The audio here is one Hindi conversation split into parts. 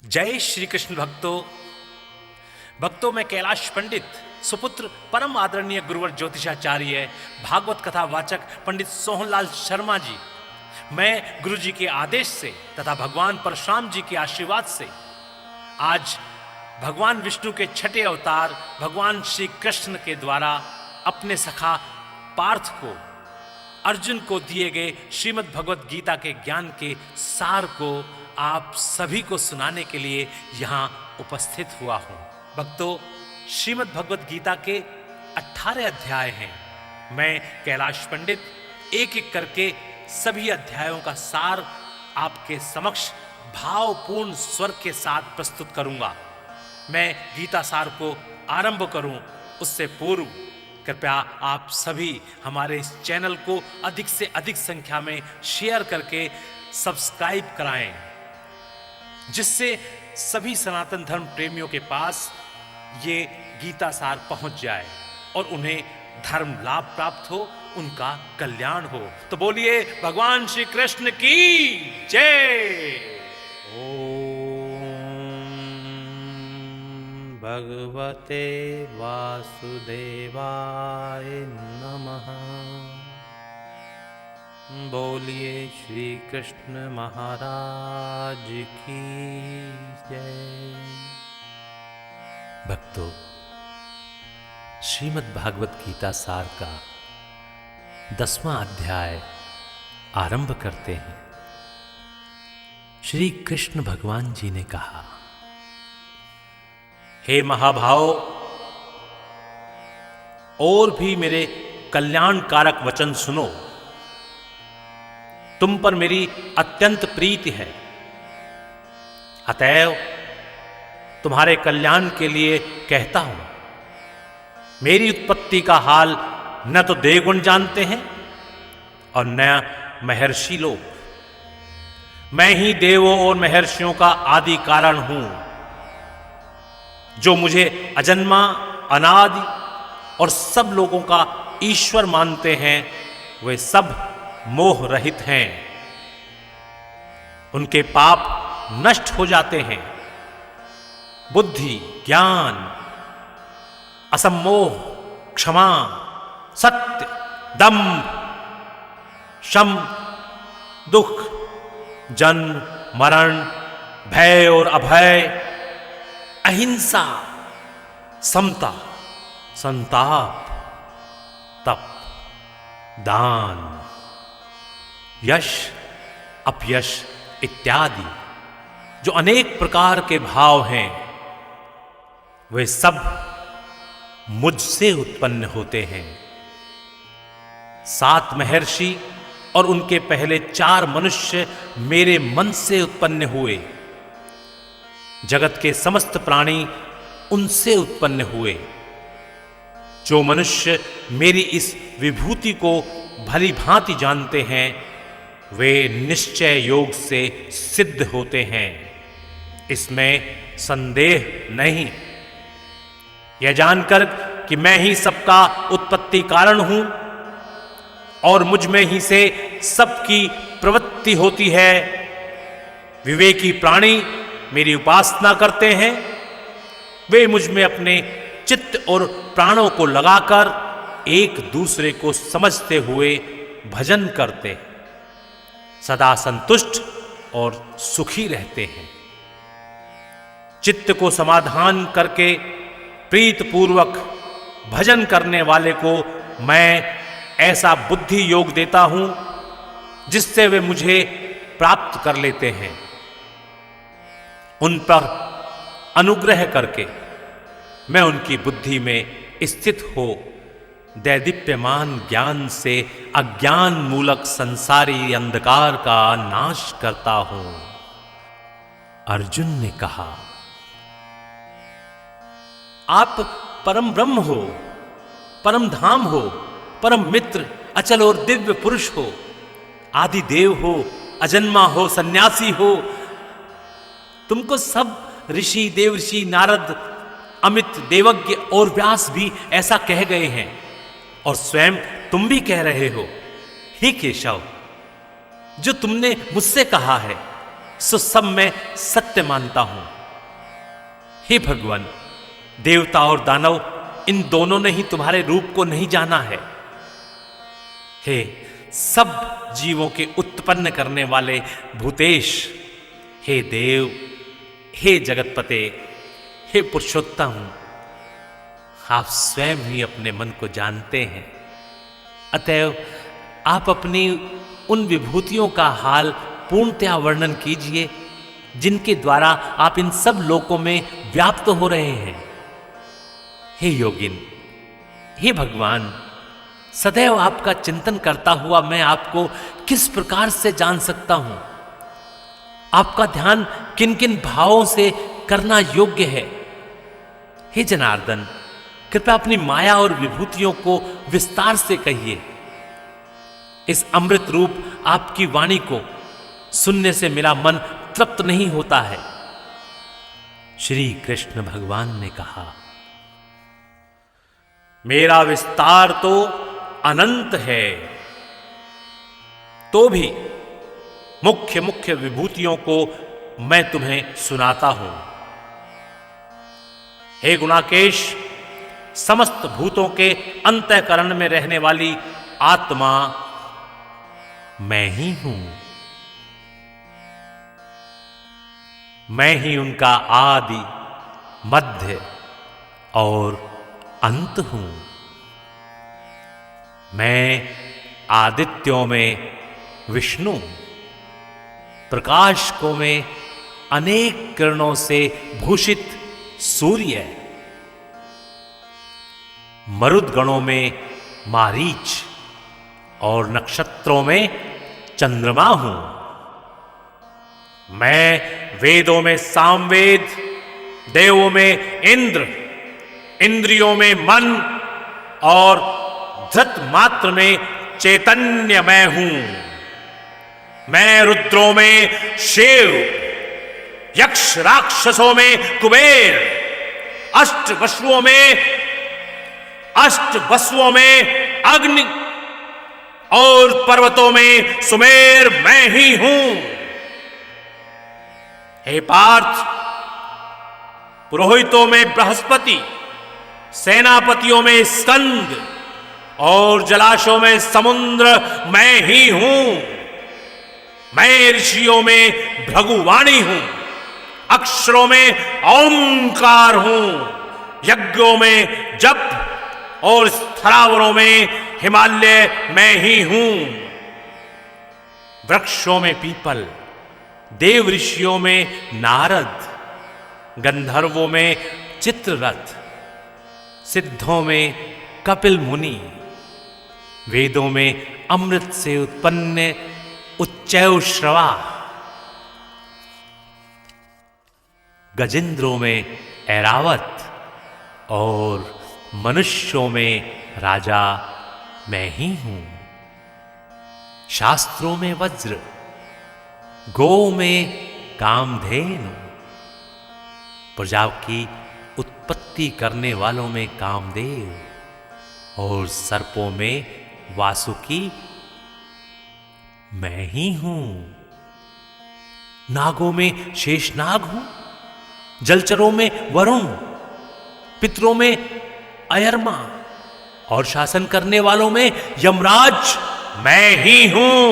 जय श्री कृष्ण भक्तों मैं कैलाश पंडित सुपुत्र परम आदरणीय गुरुवर ज्योतिषाचार्य भागवत कथा वाचक पंडित सोहनलाल शर्मा जी, मैं गुरु जी के आदेश से तथा भगवान परशुराम जी के आशीर्वाद से आज भगवान विष्णु के छठे अवतार भगवान श्री कृष्ण के द्वारा अपने सखा पार्थ को अर्जुन को दिए गए श्रीमद् भगवत गीता के ज्ञान के सार को आप सभी को सुनाने के लिए यहाँ उपस्थित हुआ हूँ। भक्तों, श्रीमद् भगवत गीता के 18 अध्याय हैं। मैं कैलाश पंडित एक एक करके सभी अध्यायों का सार आपके समक्ष भावपूर्ण स्वर के साथ प्रस्तुत करूंगा। मैं गीता सार को आरंभ करूं उससे पूर्व कृपया आप सभी हमारे इस चैनल को अधिक से अधिक संख्या में शेयर करके सब्सक्राइब कराएं, जिससे सभी सनातन धर्म प्रेमियों के पास ये गीता सार पहुंच जाए और उन्हें धर्म लाभ प्राप्त हो, उनका कल्याण हो। तो बोलिए भगवान श्री कृष्ण की जय। ओम भगवते वासुदेवाय नमः। बोलिए श्री कृष्ण महाराज की जय। भक्तों, श्रीमद् भागवत गीता सार का 10वां अध्याय आरंभ करते हैं। श्री कृष्ण भगवान जी ने कहा, हे महाभाव, और भी मेरे कल्याणकारक वचन सुनो। तुम पर मेरी अत्यंत प्रीति है, अतएव तुम्हारे कल्याण के लिए कहता हूं। मेरी उत्पत्ति का हाल न तो देवगुण जानते हैं और न महर्षि लोग। मैं ही देवों और महर्षियों का आदि कारण हूं। जो मुझे अजन्मा, अनादि और सब लोगों का ईश्वर मानते हैं, वे सब मोह रहित हैं। उनके पाप नष्ट हो जाते हैं। बुद्धि, ज्ञान, असम्मोह, क्षमा, सत्य, दम्भ, शम, दुख, जन्म, मरण, भय और अभय, अहिंसा, समता, संताप, तप, दान, यश, अपयश इत्यादि जो अनेक प्रकार के भाव हैं, वे सब मुझसे उत्पन्न होते हैं। 7 महर्षि और उनके पहले 4 मनुष्य मेरे मन से उत्पन्न हुए। जगत के समस्त प्राणी उनसे उत्पन्न हुए। जो मनुष्य मेरी इस विभूति को भली भांति जानते हैं, वे निश्चय योग से सिद्ध होते हैं, इसमें संदेह नहीं। यह जानकर कि मैं ही सबका उत्पत्ति कारण हूं और मुझ में ही से सबकी प्रवृत्ति होती है, विवेकी प्राणी मेरी उपासना करते हैं। वे मुझ में अपने चित्त और प्राणों को लगाकर एक दूसरे को समझते हुए भजन करते हैं, सदा संतुष्ट और सुखी रहते हैं। चित्त को समाधान करके प्रीत पूर्वक भजन करने वाले को मैं ऐसा बुद्धि योग देता हूं जिससे वे मुझे प्राप्त कर लेते हैं। उन पर अनुग्रह करके मैं उनकी बुद्धि में स्थित हो दैदीप्यमान ज्ञान से अज्ञान मूलक संसारी अंधकार का नाश करता हूं। अर्जुन ने कहा, आप परम ब्रह्म हो, परम धाम हो, परम मित्र, अचल और दिव्य पुरुष हो, आदि देव हो, अजन्मा हो, सन्यासी हो। तुमको सब ऋषि, देवऋषि, नारद, अमित, देवज्ञ और व्यास भी ऐसा कह गए हैं और स्वयं तुम भी कह रहे हो। हे केशव, जो तुमने मुझसे कहा है सो सब मैं सत्य मानता हूं। हे भगवान, देवता और दानव इन दोनों ने ही तुम्हारे रूप को नहीं जाना है। हे सब जीवों के उत्पन्न करने वाले भूतेश, हे देव, हे जगतपते, हे पुरुषोत्तम, आप स्वयं ही अपने मन को जानते हैं। अतएव आप अपनी उन विभूतियों का हाल पूर्णतया वर्णन कीजिए जिनके द्वारा आप इन सब लोकों में व्याप्त हो रहे हैं। हे योगिन, हे भगवान, सदैव आपका चिंतन करता हुआ मैं आपको किस प्रकार से जान सकता हूं? आपका ध्यान किन किन भावों से करना योग्य है? हे जनार्दन, कृपया अपनी माया और विभूतियों को विस्तार से कहिए। इस अमृत रूप आपकी वाणी को सुनने से मेरा मन तृप्त नहीं होता है। श्री कृष्ण भगवान ने कहा, मेरा विस्तार तो अनंत है, तो भी मुख्य मुख्य विभूतियों को मैं तुम्हें सुनाता हूं। हे गुणाकेश, समस्त भूतों के अंतःकरण में रहने वाली आत्मा मैं ही हूं। मैं ही उनका आदि, मध्य और अंत हूं। मैं आदित्यों में विष्णु, प्रकाशकों में अनेक किरणों से भूषित सूर्य, मरुदगणों में मारीच और नक्षत्रों में चंद्रमा हूं। मैं वेदों में सामवेद, देवों में इंद्र, इंद्रियों में मन और धृत मात्र में चैतन्यमय हूं। मैं रुद्रों में शिव, यक्ष राक्षसों में कुबेर, अष्ट वसुओं में अग्नि और पर्वतों में सुमेर मैं ही हूं। हे पार्थ, पुरोहितों में बृहस्पति, सेनापतियों में स्कंद और जलाशयों में समुद्र मैं ही हूं। मैं ऋषियों में भृगुवाणी हूं, अक्षरों में ओंकार हूं, यज्ञों में जप और स्थरावरों में हिमालय मैं ही हूं। वृक्षों में पीपल, देव ऋषियों में नारद, गंधर्वों में चित्ररथ, सिद्धों में कपिल मुनि, वेदों में अमृत से उत्पन्न उच्चैश्रवा, गजेंद्रों में ऐरावत और मनुष्यों में राजा मैं ही हूं। शास्त्रों में वज्र, गो में कामधेनु, प्रजा की उत्पत्ति करने वालों में कामदेव और सर्पों में वासुकी मैं ही हूं। नागों में शेषनाग हूं, जलचरों में वरुण, पितरों में अयरमा और शासन करने वालों में यमराज मैं ही हूं।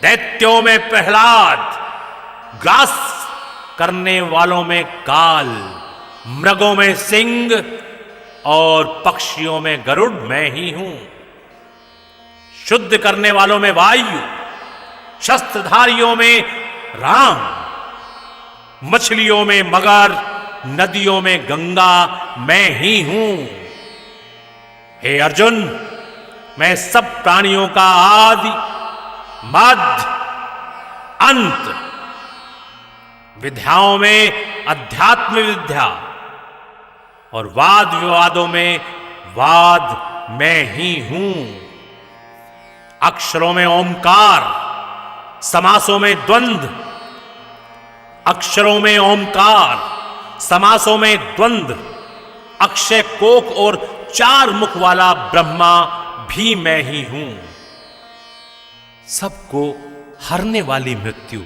दैत्यों में प्रहलाद, ग्रास करने वालों में काल, मृगों में सिंह और पक्षियों में गरुड़ मैं ही हूं। शुद्ध करने वालों में वायु, शस्त्रधारियों में राम, मछलियों में मगर, नदियों में गंगा मैं ही हूं। हे अर्जुन, मैं सब प्राणियों का आदि, मध्य, अंत, विद्याओं में अध्यात्म विद्या और वाद विवादों में वाद मैं ही हूं। अक्षरों में ओंकार, समासों में द्वंद्व, अक्षरों में ओंकार, समासों में द्वंद्व, अक्षय कोक और 4 मुख वाला ब्रह्मा भी मैं ही हूं। सबको हरने वाली मृत्यु,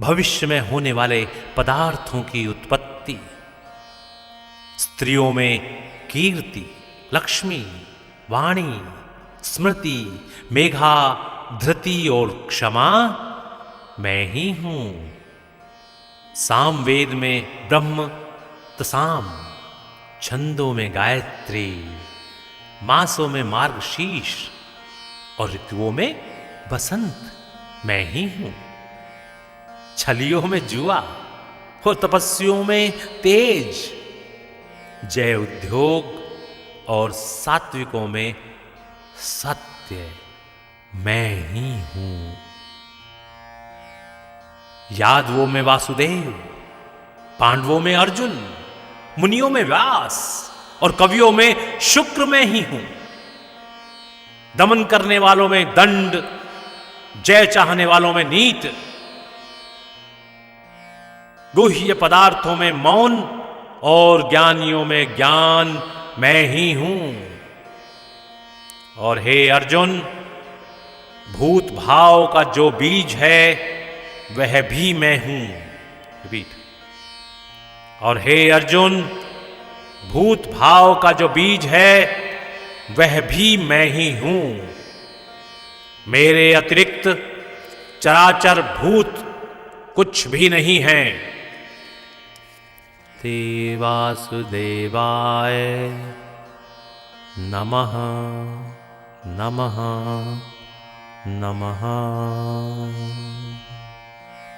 भविष्य में होने वाले पदार्थों की उत्पत्ति, स्त्रियों में कीर्ति, लक्ष्मी, वाणी, स्मृति, मेघा, धृति और क्षमा मैं ही हूं। सामवेद में ब्रह्म तसाम, छंदों में गायत्री, मासों में मार्गशीर्ष और ऋतुओं में बसंत मैं ही हूं। छलियों में जुआ और तपस्वियों में तेज, जय उद्योग और सात्विकों में सत्य मैं ही हूं। यादवों में वासुदेव, पांडवों में अर्जुन, मुनियों में व्यास और कवियों में शुक्र मैं ही हूं। दमन करने वालों में दंड, जय चाहने वालों में नीत, गुह्य पदार्थों में मौन और ज्ञानियों में ज्ञान मैं ही हूं। और हे अर्जुन, भूत भाव का जो बीज है वह भी मैं हूं। रिपीट। और हे अर्जुन, भूत भाव का जो बीज है वह भी मैं ही हूं। मेरे अतिरिक्त चराचर भूत कुछ भी नहीं है। ते वासुदेवाय नमः नमः नमः।